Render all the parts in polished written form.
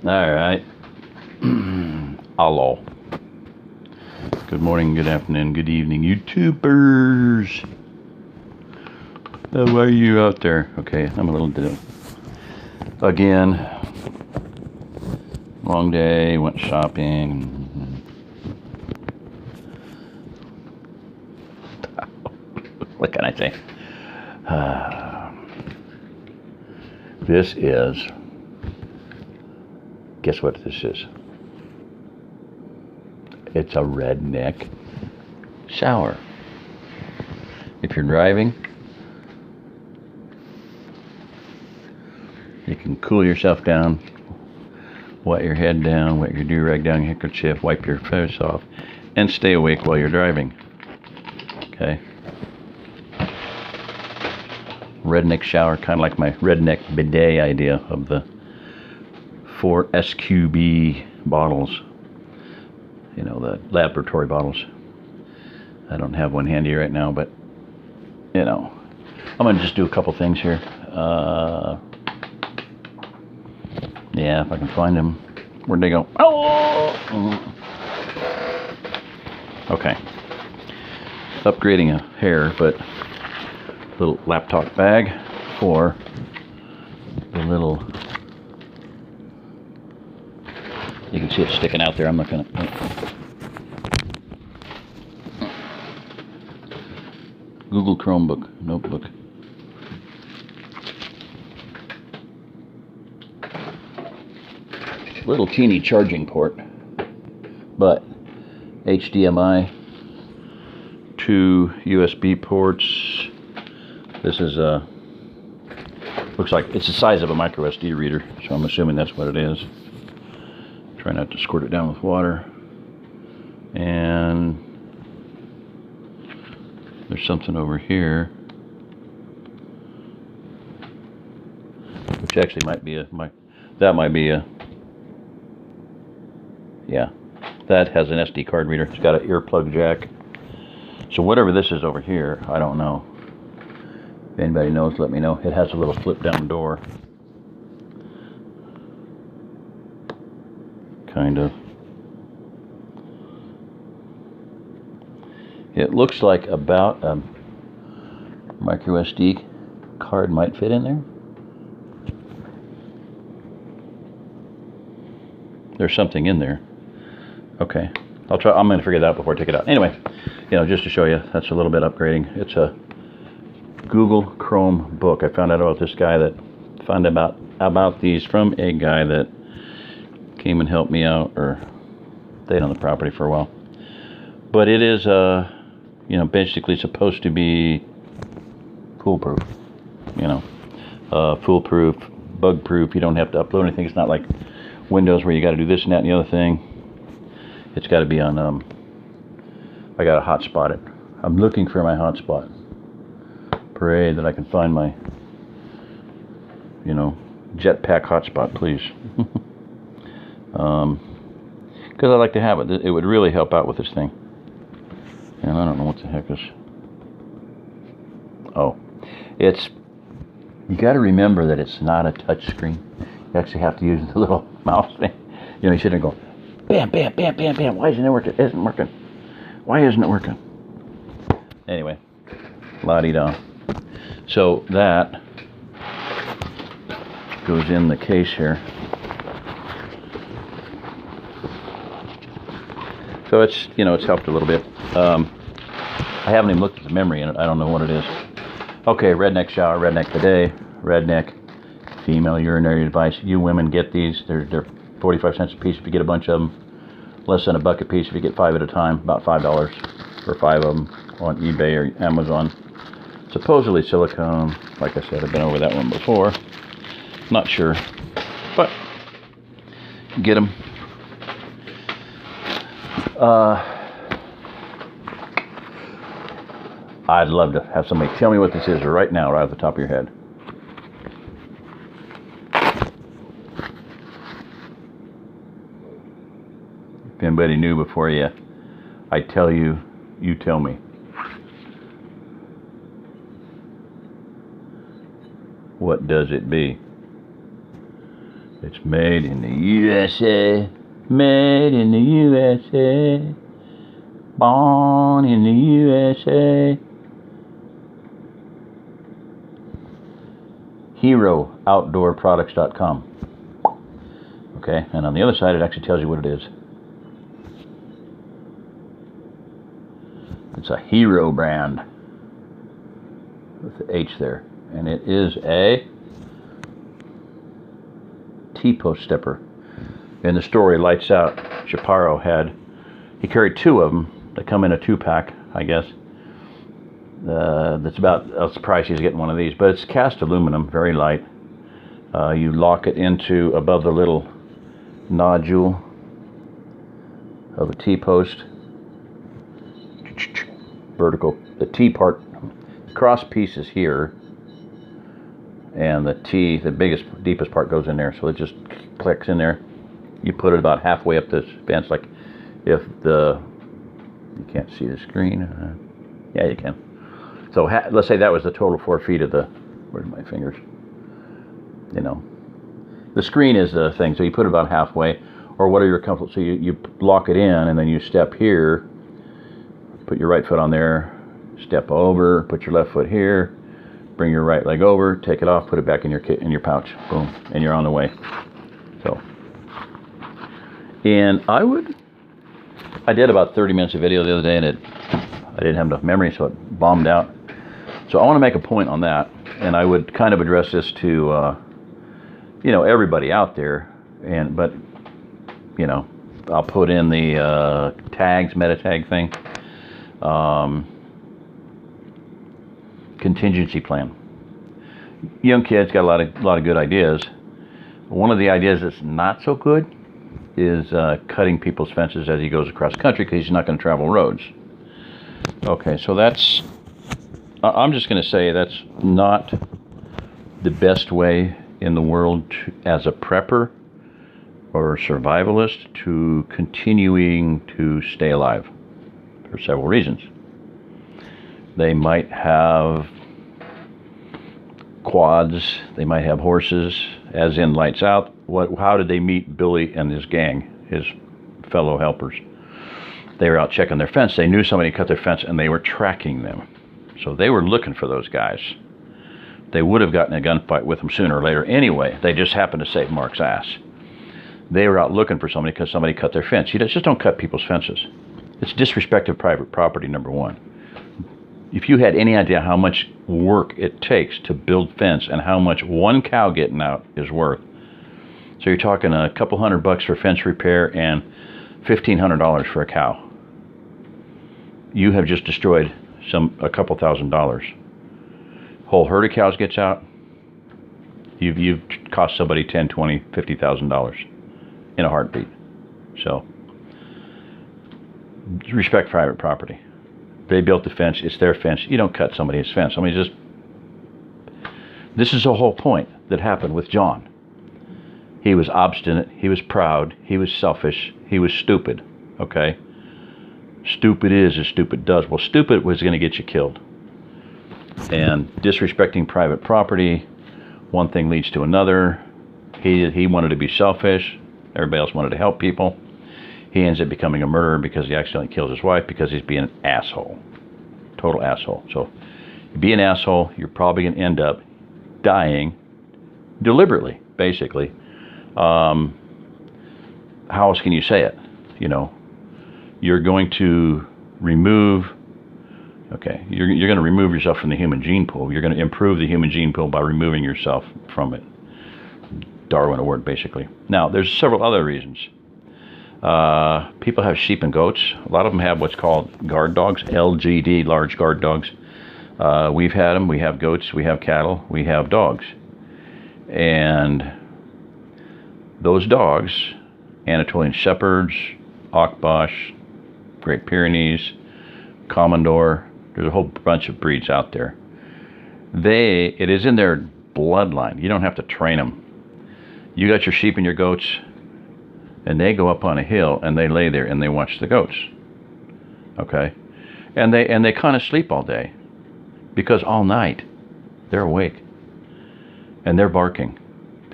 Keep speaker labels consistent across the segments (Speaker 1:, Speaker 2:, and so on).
Speaker 1: All right. Hello. Good morning, good afternoon, good evening, YouTubers. How are you out there? Okay, I'm a little again. Long day, went shopping. What can I say? This is, guess what this is? It's a redneck shower. If you're driving, you can cool yourself down, wet your head down, wet your do-rag down, your handkerchief, wipe your face off, and stay awake while you're driving. Okay? Redneck shower, kind of like my redneck bidet idea of the 4 SQB bottles. You know, the laboratory bottles. I don't have one handy right now, but, you know, I'm going to just do a couple things here. Yeah, if I can find them. Where'd they go? Oh! Okay. Upgrading a hair, but little laptop bag for the little, you can see it sticking out there. I'm not gonna, Google Chromebook notebook. Little teeny charging port, but HDMI, 2 USB ports. This is looks like it's the size of a micro SD reader, so I'm assuming that's what it is. Try not to squirt it down with water. And there's something over here, which actually might be that might be a, yeah, that has an SD card reader. It's got an earplug jack. So whatever this is over here, I don't know. If anybody knows, let me know. It has a little flip down door. Kind of. It looks like about a micro SD card might fit in there. There's something in there. Okay. I'm going to figure that out before I take it out. Anyway, you know, just to show you, that's a little bit upgrading. It's a Google Chrome book. I found out about this guy about these from a guy that came and helped me out, or stayed on the property for a while. But it is, you know, basically supposed to be foolproof. You know, foolproof, bug-proof. You don't have to upload anything. It's not like Windows where you got to do this and that and the other thing. It's got to be on. I got to hotspot it. I'm looking for my hotspot. Pray that I can find my, you know, jetpack hotspot, please. Because I like to have it. It would really help out with this thing. And I don't know what the heck is. Oh, it's, you got to remember that it's not a touch screen. You actually have to use the little mouse thing. You know, you sit there and go, bam, bam, bam, bam, bam. Why isn't it working? It isn't working. Why isn't it working? Anyway, la-di-da. So that goes in the case here. So it's, you know, it's helped a little bit. I haven't even looked at the memory in it. I don't know what it is. Okay, redneck shower, redneck bidet, redneck female urinary device. You women get these. They're 45 cents a piece if you get a bunch of them. Less than $1 a piece if you get 5 at a time. About $5 for 5 of them on eBay or Amazon. Supposedly silicone. Like I said, I've been over that one before. Not sure, but get them. I'd love to have somebody tell me what this is right now, right off the top of your head. If anybody knew before I tell you, you tell me. What does it be? It's made in the USA. Made in the USA. Born in the USA. HeroOutdoorProducts.com. Okay, and on the other side it actually tells you what it is. It's a Hero brand with the H there, and it is a T-post stepper. In the story, Lights Out, Chaparro he carried 2 of them. They come in a 2-pack, I guess. That's about, I was surprised he's getting one of these, but it's cast aluminum, very light. You lock it into above the little nodule of a T-post. Vertical, the T part, cross piece is here, and the T, the biggest, deepest part goes in there, so it just clicks in there. You put it about halfway up this fence, like if you can't see the screen, yeah, you can. So let's say that was the total 4 feet of the, where's my fingers? You know, the screen is the thing, so you put it about halfway, or whatever you're comfortable, so you lock it in, and then you step here, put your right foot on there, step over, put your left foot here, bring your right leg over, take it off, put it back in your pouch, boom, and you're on the way. So, and I did about 30 minutes of video the other day, and I didn't have enough memory, so it bombed out. So I want to make a point on that, and I would kind of address this to, you know, everybody out there, but, you know, I'll put in the tags, meta tag thing. Contingency plan. Young kids got a lot of good ideas. One of the ideas that's not so good is cutting people's fences as he goes across country, because he's not going to travel roads. Okay, so that's, I'm just going to say that's not the best way in the world as a prepper or a survivalist to continuing to stay alive, for several reasons. They might have quads, they might have horses, as in Lights Out. How did they meet Billy and his gang, his fellow helpers? They were out checking their fence. They knew somebody cut their fence, and they were tracking them. So they were looking for those guys. They would have gotten a gunfight with them sooner or later anyway. They just happened to save Mark's ass. They were out looking for somebody because somebody cut their fence. You just don't cut people's fences. It's disrespect of private property, number one. If you had any idea how much work it takes to build fence and how much one cow getting out is worth, so you're talking a couple $100 for fence repair and $1,500 for a cow. You have just destroyed a couple $1,000s. Whole herd of cows gets out, you've cost somebody $10, $20, $50,000 in a heartbeat. So respect private property. They built the fence, it's their fence. You don't cut somebody's fence. I mean, this is the whole point that happened with John. He was obstinate, he was proud, he was selfish, he was stupid, okay? Stupid is as stupid does. Well, stupid was going to get you killed. And disrespecting private property, one thing leads to another. He wanted to be selfish, everybody else wanted to help people. He ends up becoming a murderer because he accidentally kills his wife because he's being an asshole. Total asshole. So, you be an asshole, you're probably going to end up dying deliberately, basically. How else can you say it? You know, you're going to remove, you're going to remove yourself from the human gene pool. You're going to improve the human gene pool by removing yourself from it. Darwin award, basically. Now, there's several other reasons. People have sheep and goats. A lot of them have what's called guard dogs, LGD, large guard dogs. We've had them. We have goats, we have cattle, we have dogs. And those dogs, Anatolian Shepherds, Akbash, Great Pyrenees, Commodore, there's a whole bunch of breeds out there. It is in their bloodline. You don't have to train them. You got your sheep and your goats, and they go up on a hill and they lay there and they watch the goats. Okay? And they kind of sleep all day, because all night they're awake and they're barking.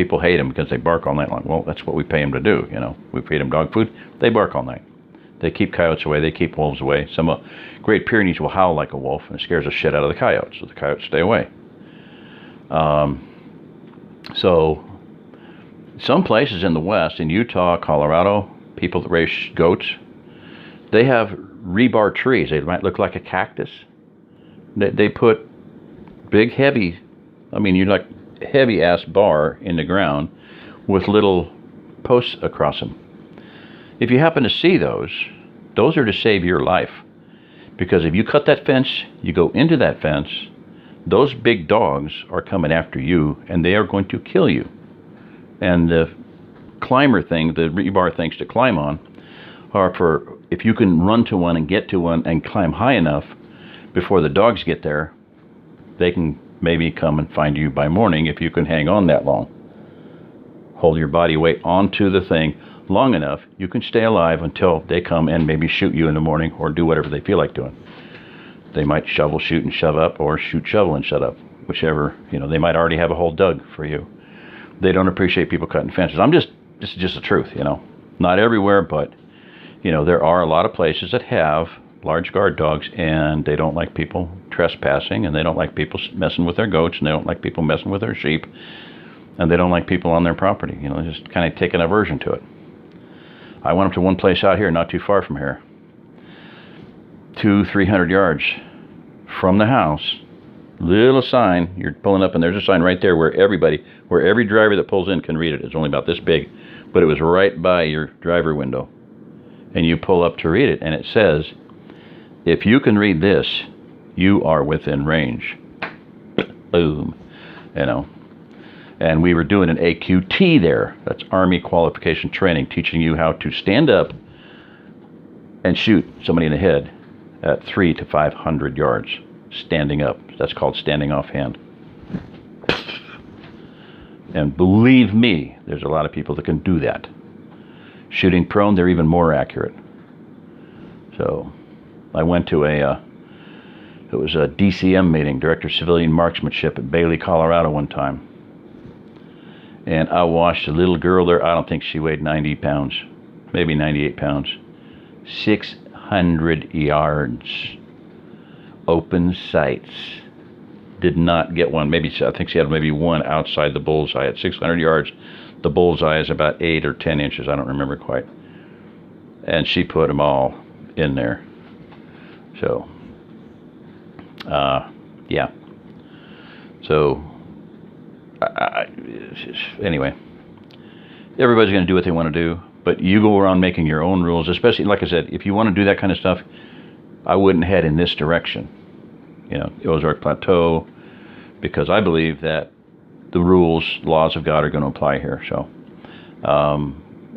Speaker 1: people hate them because they bark all night long. Well, that's what we pay them to do. You know, we feed them dog food. They bark all night. They keep coyotes away. They keep wolves away. Some Great Pyrenees will howl like a wolf, and it scares the shit out of the coyotes, so the coyotes stay away. So some places in the West, in Utah, Colorado, people that raise goats, they have rebar trees. They might look like a cactus. They put big, heavy, you're like heavy-ass bar in the ground with little posts across them. If you happen to see those are to save your life. Because if you cut that fence, you go into that fence, those big dogs are coming after you, and they are going to kill you. And the climber thing, the rebar things to climb on, are for if you can run to one and get to one and climb high enough before the dogs get there, they can maybe come and find you by morning if you can hang on that long. Hold your body weight onto the thing long enough, you can stay alive until they come and maybe shoot you in the morning or do whatever they feel like doing. They might shovel, shoot, and shove up, or shoot, shovel, and shut up. Whichever, they might already have a hole dug for you. They don't appreciate people cutting fences. This is just the truth, Not everywhere, but, there are a lot of places that have large guard dogs, and they don't like people trespassing, and they don't like people messing with their goats, and they don't like people messing with their sheep, and they don't like people on their property. Just kind of take an aversion to it. I went up to one place out here, not too far from here, 200-300 yards from the house. Little sign, you're pulling up, and there's a sign right there where every driver that pulls in can read it. It's only about this big, but it was right by your driver window. And you pull up to read it, and it says, if you can read this, you are within range. Boom. And we were doing an AQT there. That's Army Qualification Training, teaching you how to stand up and shoot somebody in the head at 300 to 500 yards, standing up. That's called standing offhand. And believe me, there's a lot of people that can do that. Shooting prone, they're even more accurate. So I went to it was a DCM meeting, Director of Civilian Marksmanship at Bailey, Colorado one time. And I watched a little girl there. I don't think she weighed 90 pounds, maybe 98 pounds. 600 yards. Open sights. Did not get one. I think she had maybe one outside the bullseye at 600 yards. The bullseye is about 8 or 10 inches. I don't remember quite. And she put them all in there. So, yeah. So, anyway, everybody's going to do what they want to do, but you go around making your own rules, especially, like I said, if you want to do that kind of stuff, I wouldn't head in this direction, the Ozark Plateau, because I believe that the laws of God are going to apply here. So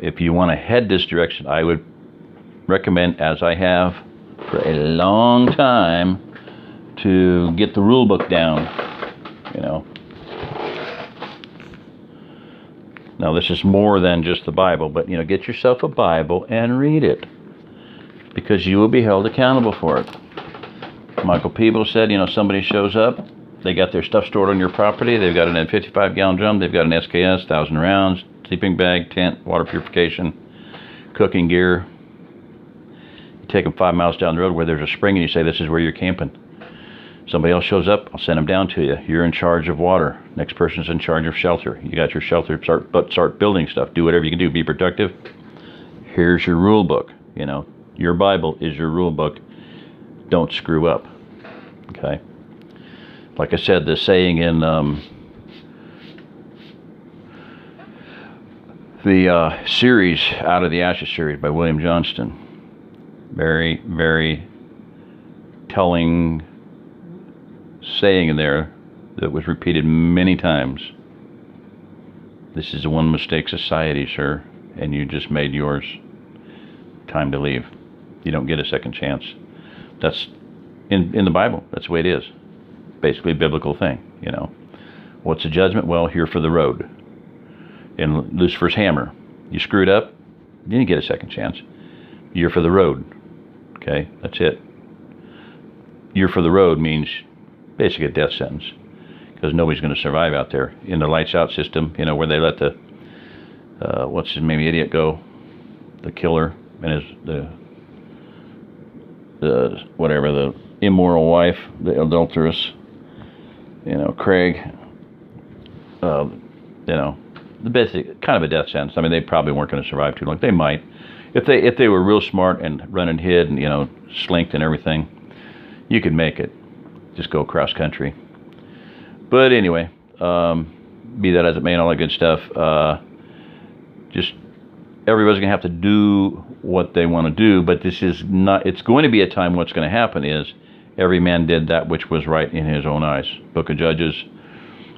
Speaker 1: if you want to head this direction, I would recommend, as I have for a long time, to get the rule book down, Now, this is more than just the Bible, but, get yourself a Bible and read it, because you will be held accountable for it. Michael Peebles said, somebody shows up, they got their stuff stored on your property, they've got an N55-gallon drum, they've got an SKS, 1,000 rounds, sleeping bag, tent, water purification, cooking gear. You take them 5 miles down the road where there's a spring, and you say, this is where you're camping. Somebody else shows up, I'll send them down to you. You're in charge of water. Next person's in charge of shelter. You got your shelter, start building stuff. Do whatever you can do. Be productive. Here's your rule book. Your Bible is your rule book. Don't screw up. Okay? Like I said, the saying in the series, Out of the Ashes series by William Johnston, very, very telling saying in there that was repeated many times. This is a one mistake society, sir, and you just made yours. Time to leave. You don't get a second chance. That's in the Bible. That's the way it is. Basically a biblical thing, What's the judgment? Well, here for the road. In Lucifer's hammer, you screwed up, you didn't get a second chance. You're for the road. Okay, that's it. You're for the road means basically a death sentence. because nobody's going to survive out there in the lights out system. You know, where they let the what's his name, idiot go, the killer, and the whatever, the immoral wife, the adulteress. You know, Craig. You know, the basic kind of a death sentence. I mean, they probably weren't going to survive too long. They might, if they were real smart and run and hid and, you know, slinked and everything, you could make it. Just go cross country. But anyway, be that as it may, and all that good stuff. Just everybody's going to have to do what they want to do. But this is not. It's going to be a time. What's going to happen is every man did that which was right in his own eyes. Book of Judges.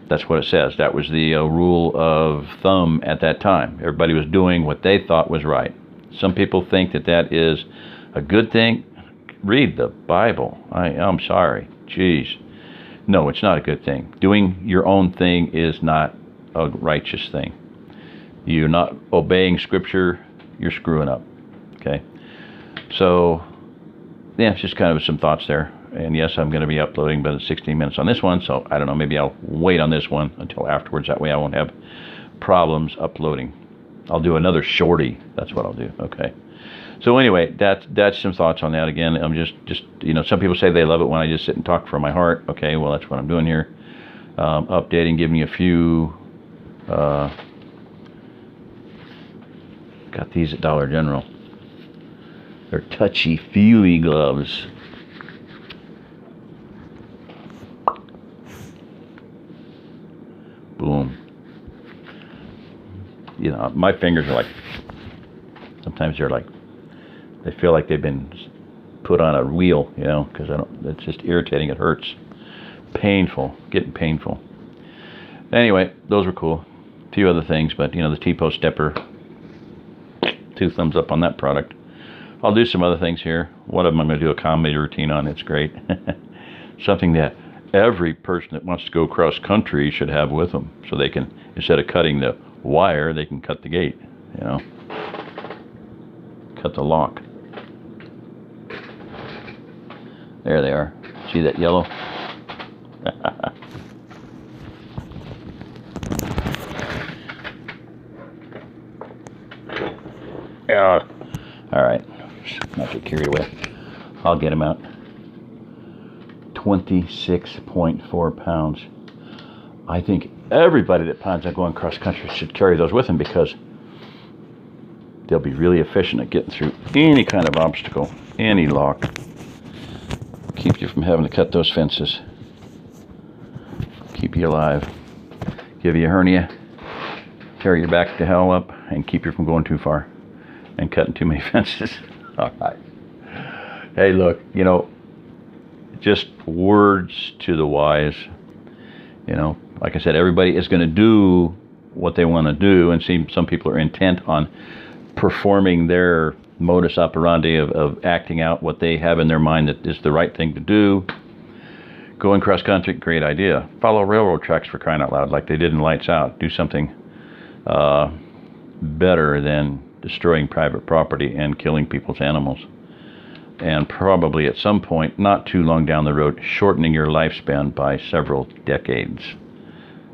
Speaker 1: That's what it says. That was the rule of thumb at that time. Everybody was doing what they thought was right. Some people think that that is a good thing. Read the Bible. I'm sorry. Jeez. No, it's not a good thing. Doing your own thing is not a righteous thing. You're not obeying Scripture, you're screwing up. Okay? So, yeah, it's just kind of some thoughts there. And yes, I'm going to be uploading about 16 minutes on this one, so I don't know, maybe I'll wait on this one until afterwards. That way I won't have problems uploading. I'll do another shorty. That's what I'll do. Okay. So anyway, that's some thoughts on that. Again, I'm just you know, some people say they love it when I just sit and talk from my heart. Okay, well, that's what I'm doing here. Updating, giving you a few. Got these at Dollar General. They're touchy-feely gloves. Boom. You know, my fingers are like, sometimes they're like, they feel like they've been put on a wheel, you know, because it's just irritating. It hurts. Painful. Getting painful. Anyway, those were cool. A few other things, but, you know, the T-post stepper, 2 thumbs up on that product. I'll do some other things here. One of them I'm going to do a comedy routine on. It's great. Something that every person that wants to go cross country should have with them, so they can, instead of cutting the wire, they can cut the gate, you know, cut the lock. There they are. See that yellow? Yeah. All right, not get carried away. I'll get them out. 26.4 pounds. I think everybody that plans on going cross country should carry those with them, because they'll be really efficient at getting through any kind of obstacle, any lock. Keep you from having to cut those fences. Keep you alive. Give you a hernia. Tear your back to hell up, and keep you from going too far and cutting too many fences. All right. Hey, look, you know, just words to the wise. You know, like I said, everybody is going to do what they want to do, and see, some people are intent on performing their modus operandi of acting out what they have in their mind that is the right thing to do. Going cross country, great idea. Follow railroad tracks, for crying out loud, like they did in Lights Out. Do something better than destroying private property and killing people's animals. And probably at some point, not too long down the road, shortening your lifespan by several decades.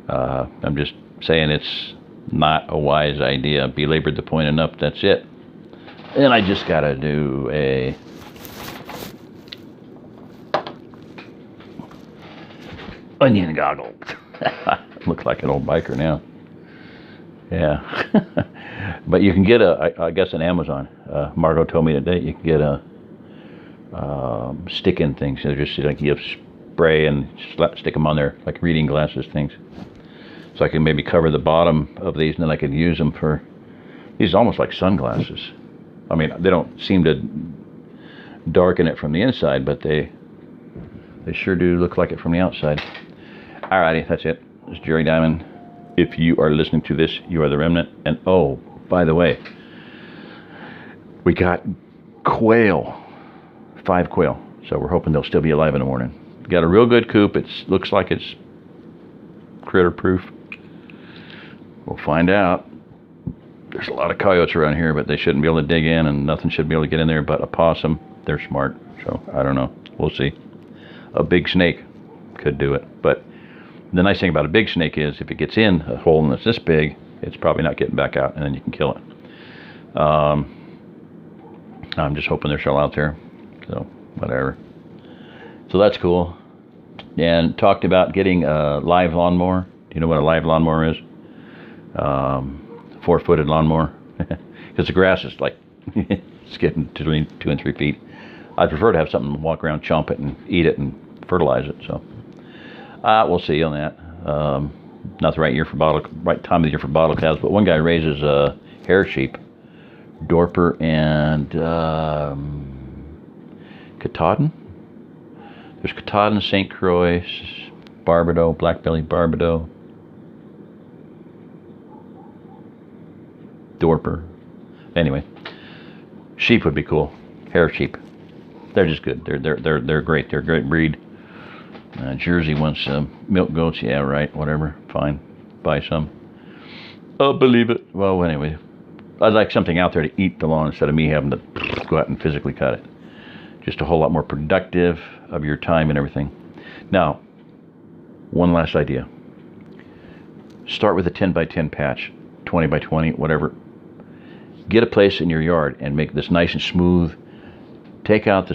Speaker 1: I'm just saying it's not a wise idea. Belabored the point enough, that's it. And I just gotta do a onion goggle. Look like an old biker now. Yeah. But you can get I guess on Amazon. Margot told me today you can get a stick-in things. They're just like you spray and stick them on there like reading glasses things. So I can maybe cover the bottom of these, and then I can use them for these, almost like sunglasses. I mean, they don't seem to darken it from the inside, but they sure do look like it from the outside. Alrighty, that's it. This is Jerry Diamond. If you are listening to this, you are the remnant. And oh, by the way, we got quail. 5 quail. So we're hoping they'll still be alive in the morning. Got a real good coop. It looks like it's critter proof. We'll find out. There's a lot of coyotes around here, but they shouldn't be able to dig in, and nothing should be able to get in there but a possum. They're smart, so I don't know. We'll see. A big snake could do it, but The nice thing about a big snake is if it gets in a hole that's this big, it's probably not getting back out, and then you can kill it. I'm just hoping they're still out there. So, whatever. So that's cool. And talked about getting a live lawnmower. Do you know what a live lawnmower is? 4-footed lawnmower. Because the grass is like, it's getting between 2 and 3 feet. I'd prefer to have something to walk around, chomp it, and eat it, and fertilize it. So, we'll see on that. Not the right time of the year for bottle calves, but one guy raises hair sheep, Dorper and Katahdin. There's Katahdin, St. Croix, Barbados, Blackbelly Barbados, Dorper. Anyway, sheep would be cool. Hair sheep. They're just good. They're great. They're a great breed. Jersey wants milk goats. Yeah, right. Whatever. Fine. Buy some. I'll believe it. Well, anyway, I'd like something out there to eat the lawn instead of me having to go out and physically cut it. Just a whole lot more productive of your time and everything. Now, one last idea. Start with a 10 by 10 patch, 20 by 20, whatever. Get a place in your yard and make this nice and smooth. Take out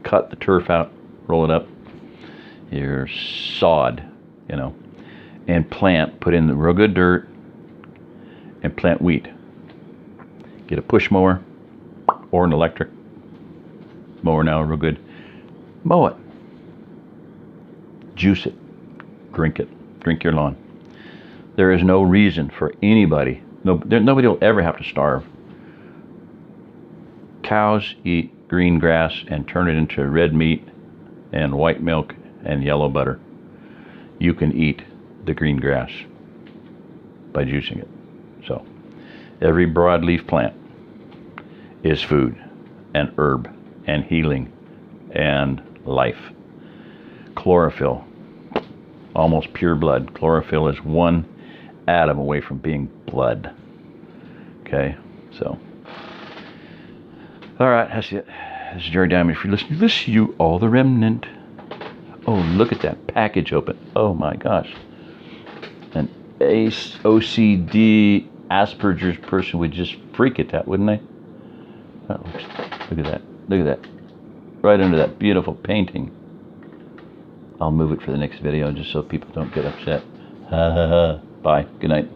Speaker 1: cut the turf out, roll it up, your sod, and put in the real good dirt and plant wheat. Get a push mower or an electric mower now, real good. Mow it. Juice it. Drink it. Drink your lawn. There is no reason for anybody, nobody will ever have to starve. Cows eat green grass and turn it into red meat and white milk and yellow butter. You can eat the green grass by juicing it. So, every broadleaf plant is food and herb and healing and life. Chlorophyll, almost pure blood. Chlorophyll is one atom away from being blood. Okay, so. All right, that's it. This is Jerry Diamond. If you're listening, this is you, all the remnant. Oh, look at that package open. Oh my gosh. An OCD Asperger's person would just freak at that, wouldn't they? Oh, look at that. Look at that. Right under that beautiful painting. I'll move it for the next video just so people don't get upset. Bye. Good night.